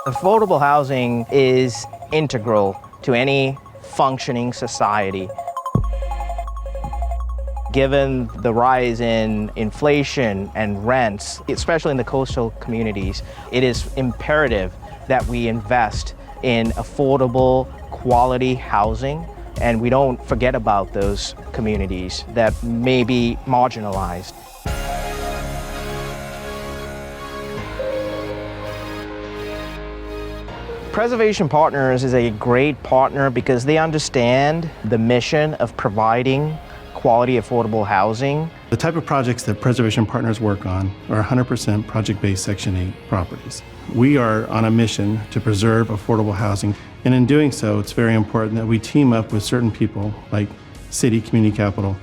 Affordable housing is integral to any functioning society. Given the rise in inflation and rents, especially in the coastal communities, it is imperative that we invest in affordable, quality housing, and we don't forget about those communities that may be marginalized. Preservation Partners is a great partner because they understand the mission of providing quality, affordable housing. The type of projects that Preservation Partners work on are 100% project-based Section 8 properties. We are on a mission to preserve affordable housing, and in doing so, it's very important that we team up with certain people like Citi Community Capital.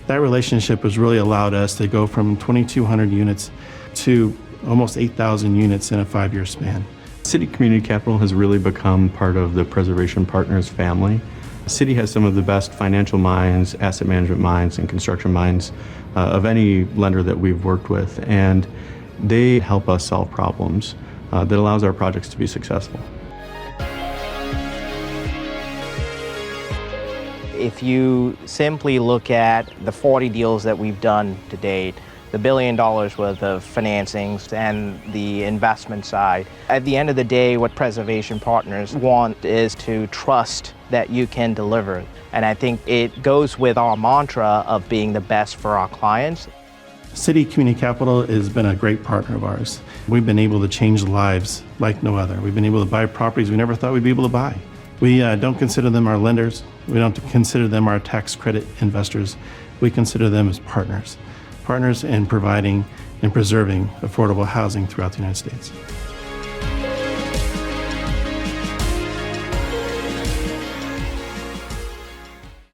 That relationship has really allowed us to go from 2,200 units to almost 8,000 units in a 5-year span. Citi Community Capital has really become part of the Preservation Partners family. Citi has some of the best financial minds, asset management minds, and construction minds of any lender that we've worked with, and they help us solve problems that allows our projects to be successful. If you simply look at the 40 deals that we've done to date, the $1 billion worth of financings and the investment side, at the end of the day, what Preservation Partners want is to trust that you can deliver. And I think it goes with our mantra of being the best for our clients. Citi Community Capital has been a great partner of ours. We've been able to change lives like no other. We've been able to buy properties we never thought we'd be able to buy. We don't consider them our lenders. We don't consider them our tax credit investors. We consider them as partners. Partners in providing and preserving affordable housing throughout the United States.